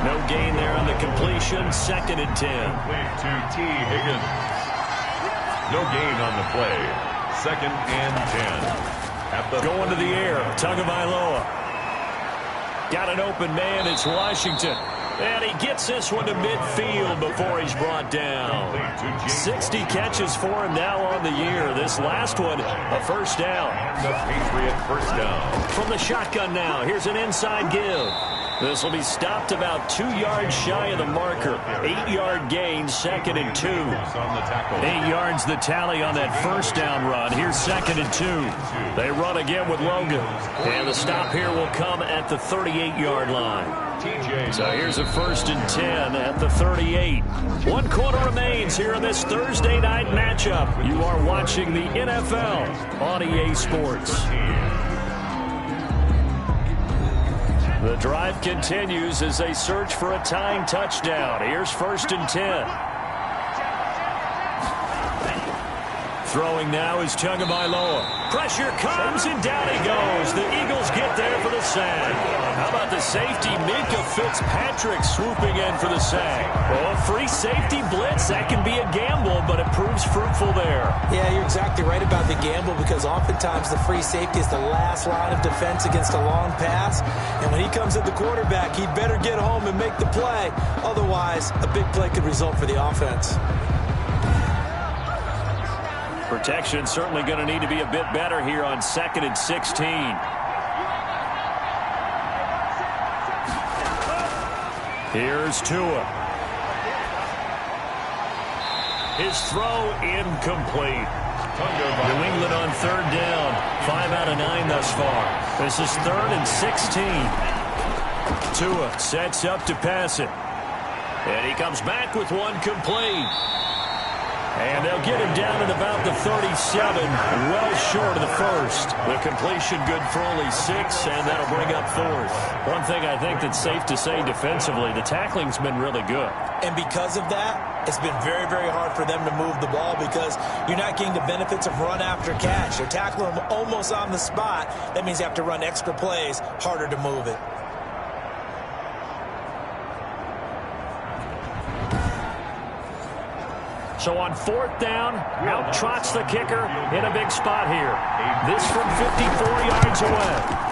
No gain there on the completion. 2nd and 10. To T. Higgins. No gain on the play. 2nd and 10. Going to the air. Tagovailoa. Got an open man. It's Washington. And he gets this one to midfield before he's brought down. 60 catches for him now on the year. This last one, a 1st down. And the Patriot 1st down. From the shotgun now, here's an inside give. This will be stopped about 2 yards shy of the marker. 8-yard gain, 2nd and 2. 8 yards the tally on that 1st down run. Here's 2nd and 2. They run again with Logan. And the stop here will come at the 38-yard line. So here's a 1st and 10 at the 38. 1 quarter remains here in this Thursday night matchup. You are watching the NFL on EA Sports. The drive continues as they search for a tying touchdown. Here's 1st and 10. Throwing now is Tagovailoa. Pressure comes and down he goes. The Eagles get there for the sack. How about the safety, Minka Fitzpatrick, swooping in for the sack? Well, free safety blitz, that can be a gamble, but it proves fruitful there. Yeah, you're exactly right about the gamble because oftentimes the free safety is the last line of defense against a long pass. And when he comes at the quarterback, he'd better get home and make the play. Otherwise, a big play could result for the offense. Protection certainly going to need to be a bit better here on 2nd and 16. Here's Tua. His throw incomplete. New England on 3rd down. 5 out of 9 thus far. This is 3rd and 16. Tua sets up to pass it. And he comes back with one complete. And they'll get him down at about the 37, well short of the first. The completion good for only 6, and that'll bring up 4th. One thing I think that's safe to say defensively, the tackling's been really good. And because of that, it's been very, very hard for them to move the ball because you're not getting the benefits of run after catch. You're tackling them almost on the spot. That means you have to run extra plays, harder to move it. So on 4th down, out trots the kicker in a big spot here. This from 54 yards away.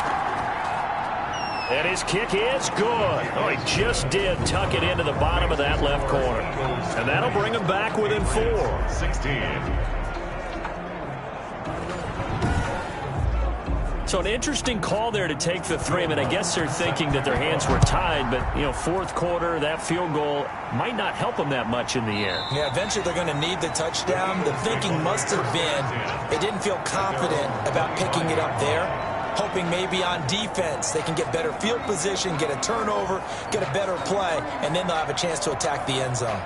And his kick is good. Oh, he just did tuck it into the bottom of that left corner. And that'll bring him back within 4. 16. So an interesting call there to take the 3. I mean, I guess they're thinking that their hands were tied, but, you know, 4th quarter, that field goal might not help them that much in the air. Yeah, eventually they're going to need the touchdown. The thinking must have been they didn't feel confident about picking it up there, hoping maybe on defense they can get better field position, get a turnover, get a better play, and then they'll have a chance to attack the end zone.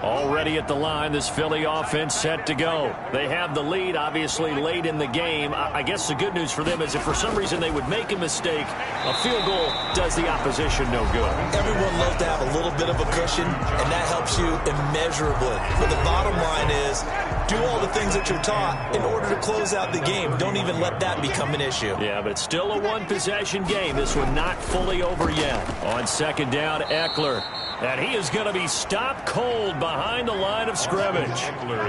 Already at the line, this Philly offense set to go. They have the lead, obviously, late in the game. I guess the good news for them is if for some reason they would make a mistake, a field goal does the opposition no good. Everyone loves to have a little bit of a cushion, and that helps you immeasurably. But the bottom line is do all the things that you're taught in order to close out the game. Don't even let that become an issue. Yeah, but still a one-possession game. This one not fully over yet. On 2nd down, Eckler. And he is going to be stopped cold behind the line of scrimmage.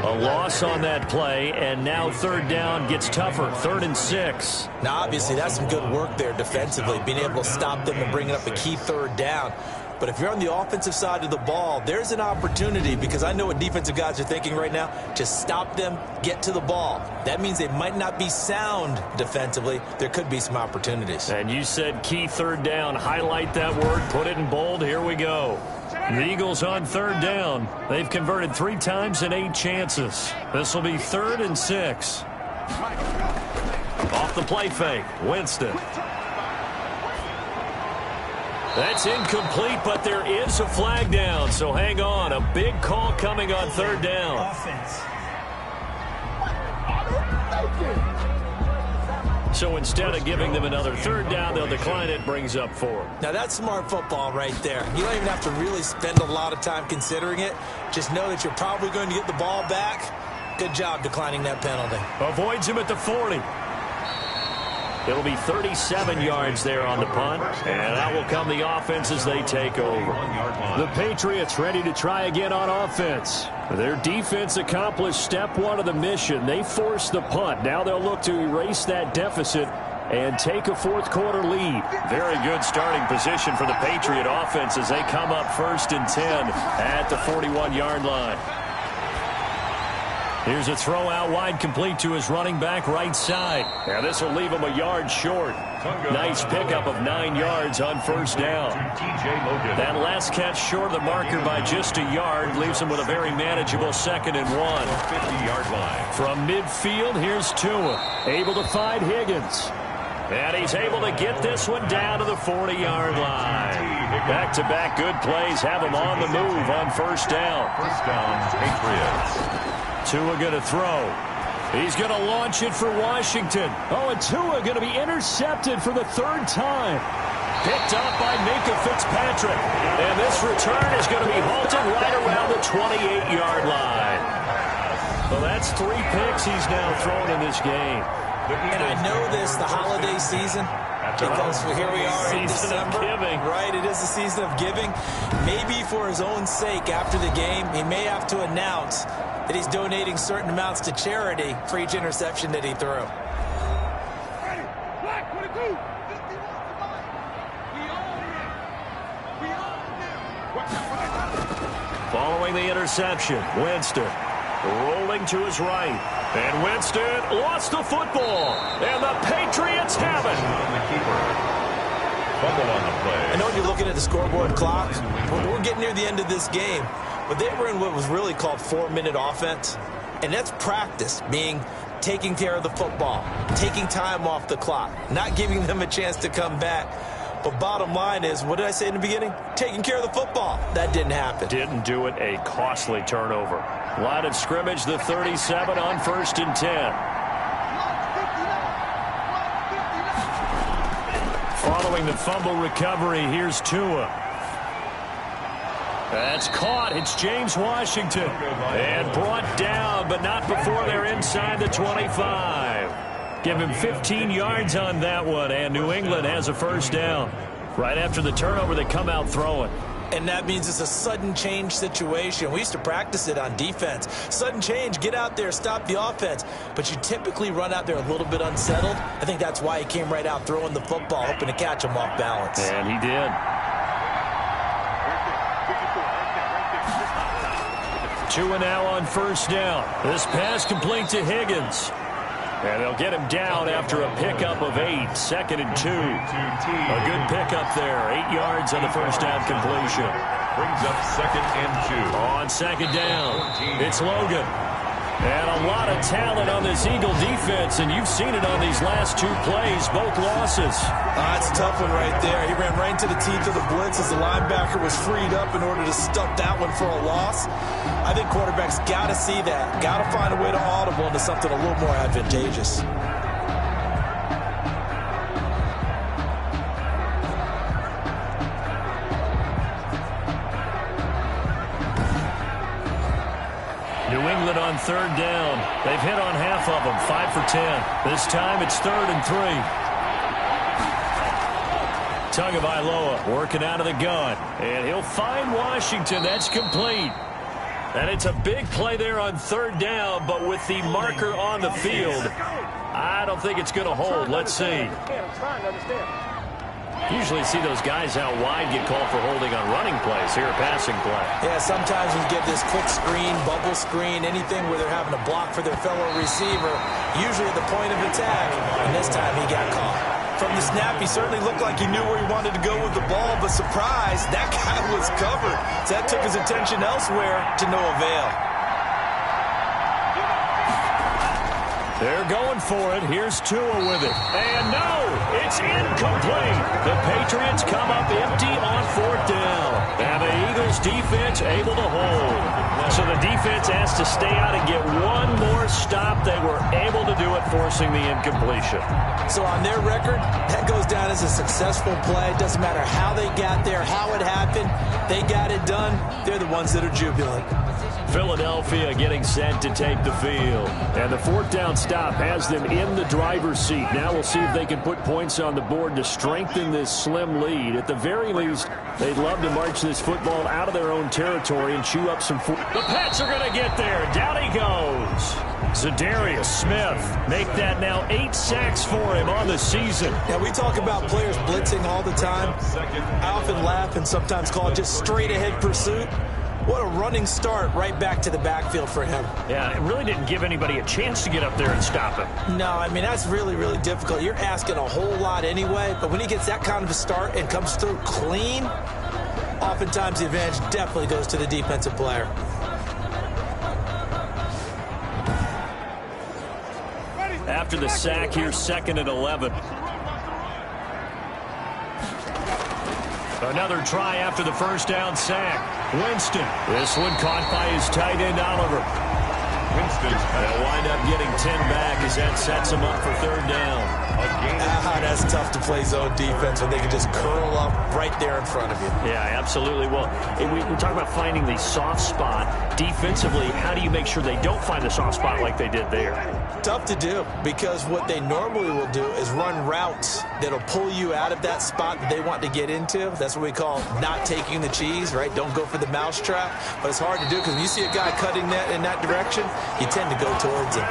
A loss on that play, and now 3rd down gets tougher, 3rd and 6. Now, obviously, that's some good work there defensively, being able to stop them and bringing up a key 3rd down. But if you're on the offensive side of the ball, there's an opportunity, because I know what defensive guys are thinking right now, to stop them, get to the ball. That means they might not be sound defensively. There could be some opportunities. And you said key 3rd down. Highlight that word. Put it in bold. Here we go. The Eagles on 3rd down. They've converted 3 times in 8 chances. This will be 3rd and 6. Off the play fake. Winston. That's incomplete, but there is a flag down, so hang on. A big call coming on 3rd down. Offense. So instead of giving them another 3rd down, they'll decline it, brings up 4. Now, that's smart football right there. You don't even have to really spend a lot of time considering it. Just know that you're probably going to get the ball back. Good job declining that penalty. Avoids him at the 40. It'll be 37 yards there on the punt, and that will come the offense as they take over. The Patriots ready to try again on offense. Their defense accomplished step 1 of the mission. They forced the punt. Now they'll look to erase that deficit and take a 4th quarter lead. Very good starting position for the Patriot offense as they come up 1st and 10 at the 41-yard line. Here's a throw out wide, complete to his running back right side. Now this will leave him a yard short. Nice pickup of 9 yards on 1st down. That last catch short of the marker by just a yard leaves him with a very manageable 2nd and 1. 50-yard line. From midfield, here's Tua, able to find Higgins. And he's able to get this one down to the 40-yard line. Back-to-back good plays have him on the move on 1st down. 1st down, Patriots. Tua going to throw. He's going to launch it for Washington. Oh, and Tua going to be intercepted for the 3rd time. Picked up by Minka Fitzpatrick. And this return is going to be halted right around the 28-yard line. Well, that's 3 picks he's now thrown in this game. And I know this, the holiday season, because here we are in December. Right, it is the season of giving. Maybe for his own sake after the game, he may have to announce that he's donating certain amounts to charity for each interception that he threw. Following the interception, Winston rolling to his right. And Winston lost the football. And the Patriots have it. The keeper. Fumble on the play. I know you're looking at the scoreboard clock. We're getting near the end of this game. But they were in what was really called 4-minute offense. And that's practice, meaning taking care of the football, taking time off the clock, not giving them a chance to come back. But bottom line is, what did I say in the beginning? Taking care of the football. That didn't happen. Didn't do it. A costly turnover. Line of scrimmage, the 37 on 1st and 10. Following the fumble recovery, here's Tua. That's caught. It's James Washington. And brought down, but not before they're inside the 25. Give him 15 yards on that one, and New England has a first down. Right after the turnover, they come out throwing. And that means it's a sudden change situation. We used to practice it on defense. Sudden change, get out there, stop the offense. But you typically run out there a little bit unsettled. I think that's why he came right out throwing the football, hoping to catch him off balance. And he did. Tua now on first down. This pass complete to Higgins. And they'll get him down after a pickup of 8. 2nd and 2. A good pickup there. 8 yards on the first down completion. Brings up 2nd and 2. On 2nd down, it's Logan. And a lot of talent on this Eagle defense, and you've seen it on these last 2 plays, both losses. That's a tough one right there. He ran right into the teeth of the blitz as the linebacker was freed up in order to stop that one for a loss. I think quarterbacks got to see that. Got to find a way to audible into something a little more advantageous. New England on 3rd down. They've hit on half of them, 5 for 10. This time it's 3rd and 3. Tagovailoa working out of the gun. And he'll find Washington. That's complete. And it's a big play there on 3rd down, but with the marker on the field, I don't think it's going to hold. Let's see. Usually see those guys out wide get called for holding on running plays. Here, a passing play. Yeah, sometimes we get this quick screen, bubble screen, anything where they're having to block for their fellow receiver, usually at the point of attack, and this time he got caught. From the snap, he certainly looked like he knew where he wanted to go with the ball, but surprise, that guy was covered. So that took his attention elsewhere to no avail. They're going for it. Here's Tua with it. And no, it's incomplete. The Patriots come up empty on 4th down. And the Eagles defense able to hold. So the defense has to stay out and get one more stop. They were able to do it, forcing the incompletion. So on their record, that goes down as a successful play. Doesn't matter how they got there, how it happened. They got it done. They're the ones that are jubilant. Philadelphia getting set to take the field. And the 4th down stop has them in the driver's seat. Now we'll see if they can put points on the board to strengthen this slim lead. At the very least, they'd love to march this football out of their own territory and chew up some food. The Pats are going to get there. Down he goes. Za'Darius Smith make that now 8 sacks for him on the season. Now, we talk about players blitzing all the time. I often laugh and sometimes call it just straight-ahead pursuit. What a running start right back to the backfield for him. Yeah, it really didn't give anybody a chance to get up there and stop him. No, I mean, that's really, really difficult. You're asking a whole lot anyway, but when he gets that kind of a start and comes through clean, oftentimes the advantage definitely goes to the defensive player. After the sack, here's 2nd and 11. Another try after the first down sack. Winston. This one caught by his tight end, Oliver. They'll wind up getting 10 back as that sets them up for 3rd down. That's tough to play zone defense when they can just curl up right there in front of you. Yeah, absolutely. Well, we talk about finding the soft spot. Defensively, how do you make sure they don't find the soft spot like they did there? Tough to do, because what they normally will do is run routes that'll pull you out of that spot that they want to get into. That's what we call not taking the cheese, right? Don't go for the mousetrap. But it's hard to do because when you see a guy cutting that in that direction, you tend to go towards him.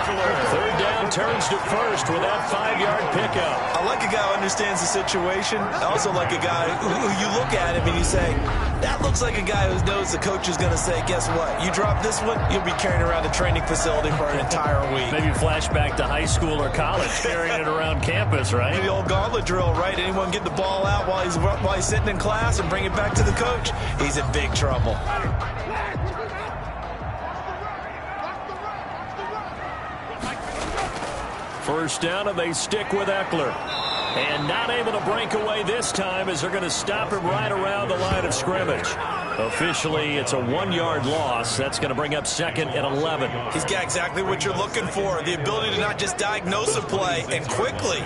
3rd down turns to 1st with that 5-yard pickup. I like a guy who understands the situation. I also like a guy who you look at him and you say, that looks like a guy who knows the coach is going to say, guess what? You drop this one, you'll be carrying around a training facility for an entire week. Maybe flashback to high school or college, carrying it around campus, right? The old gauntlet drill, right? Anyone get the ball out while he's sitting in class and bring it back to the coach, he's in big trouble. First down, and they stick with Eckler. And not able to break away this time as they're going to stop him right around the line of scrimmage. Officially, it's a 1-yard loss. That's going to bring up 2nd and 11. He's got exactly what you're looking for, the ability to not just diagnose a play and quickly,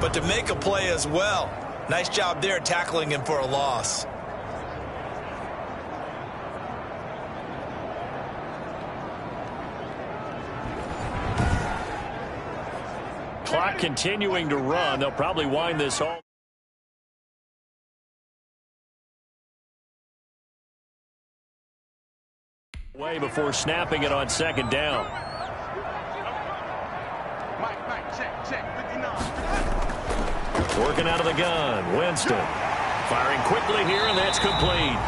but to make a play as well. Nice job there tackling him for a loss. Clock continuing to run. They'll probably wind this all way before snapping it on 2nd down. Working out of the gun. Winston firing quickly here, and that's complete.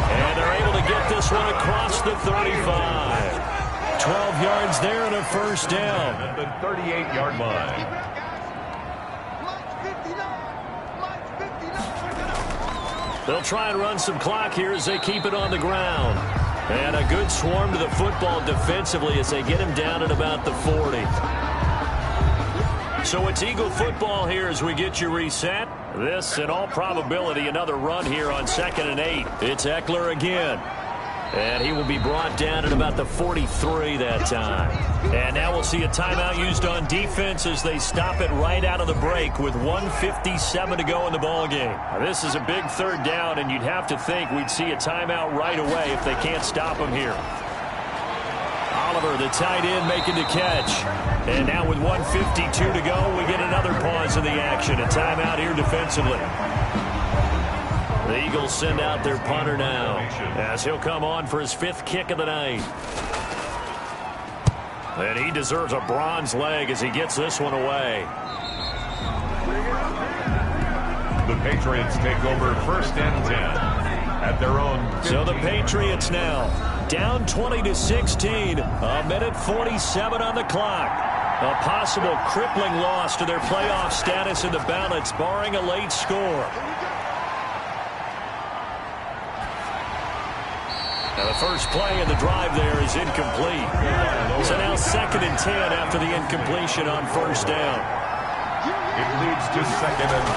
And they're able to get this one across the 35. 12 yards there and a first down. At the 38-yard line. They'll try and run some clock here as they keep it on the ground. And a good swarm to the football defensively as they get him down at about the 40. So it's Eagle football here as we get you reset. This, in all probability, another run here on 2nd and 8. It's Eckler again. And he will be brought down at about the 43 that time. And now we'll see a timeout used on defense as they stop it right out of the break with 1:57 to go in the ballgame. Now, this is a big 3rd down, and you'd have to think we'd see a timeout right away if they can't stop him here. Oliver, the tight end, making the catch. And now with 1:52 to go, we get another pause in the action. A timeout here defensively. The Eagles send out their punter now as he'll come on for his 5th kick of the night. And he deserves a bronze leg as he gets this one away. The Patriots take over 1st and 10 at their own 15. So the Patriots now down 20-16, a minute 47 on the clock. A possible crippling loss to their playoff status in the balance, barring a late score. Now the first play in the drive there is incomplete. So now 2nd and 10 after the incompletion on 1st down. It leads to 2nd and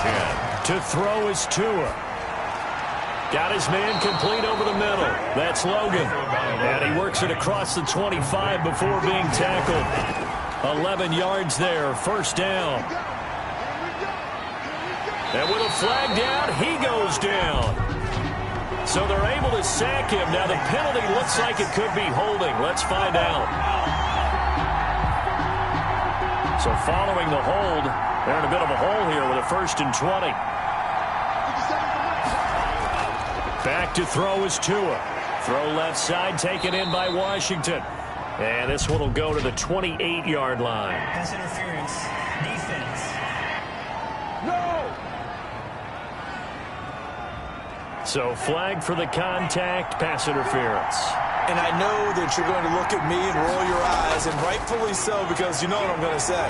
10. To throw is Tua. Got his man complete over the middle. That's Logan. And he works it across the 25 before being tackled. 11 yards there, 1st down. And with a flag down, he goes down. So they're able to sack him. Now the penalty looks like it could be holding. Let's find out. So following the hold, they're in a bit of a hole here with a 1st and 20. Back to throw is Tua. Throw left side, taken in by Washington. And this one will go to the 28-yard line. Pass interference. Defense. So flag for the contact, pass interference. And I know that you're going to look at me and roll your eyes, and rightfully so, because you know what I'm going to say.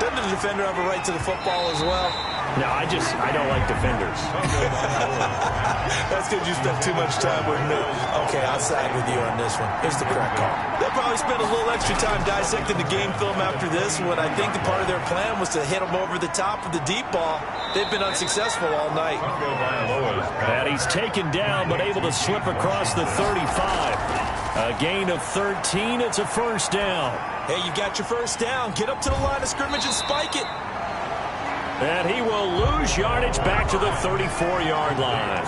Doesn't the defender have a right to the football as well? No, I don't like defenders. That's because you spent too much time with me. Okay, I'll side with you on this one. Here's the correct call. They'll probably spend a little extra time dissecting the game film after this when I think the part of their plan was to hit them over the top of the deep ball. They've been unsuccessful all night. And he's taken down but able to slip across the 35. A gain of 13. It's a 1st down. Hey, you got your 1st down. Get up to the line of scrimmage and spike it. And he will lose yardage back to the 34-yard line.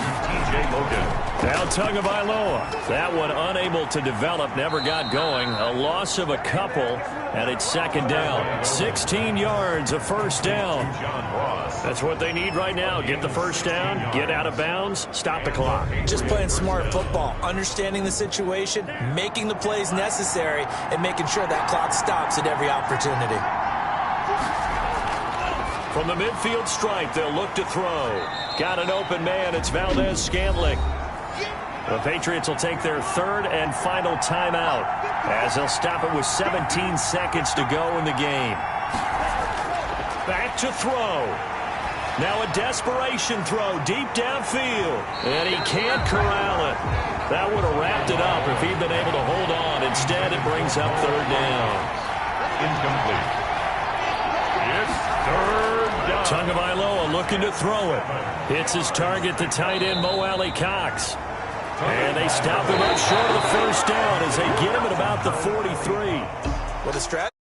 Now Tagovailoa. That one unable to develop, never got going. A loss of a couple, and it's 2nd down. 16 yards, a 1st down. That's what they need right now. Get the 1st down, get out of bounds, stop the clock. Just playing smart football, understanding the situation, making the plays necessary, and making sure that clock stops at every opportunity. From the midfield stripe, they'll look to throw. Got an open man. It's Valdez-Scantling. The Patriots will take their 3rd and final timeout as they'll stop it with 17 seconds to go in the game. Back to throw. Now a desperation throw deep downfield. And he can't corral it. That would have wrapped it up if he'd been able to hold on. Instead, it brings up 3rd down. Incomplete. It's 3rd down. Tagovailoa looking to throw it. Hits his target, the tight end, Mo Alley Cox. And they stop him up short of the first down as they get him at about the 43. What a stretch.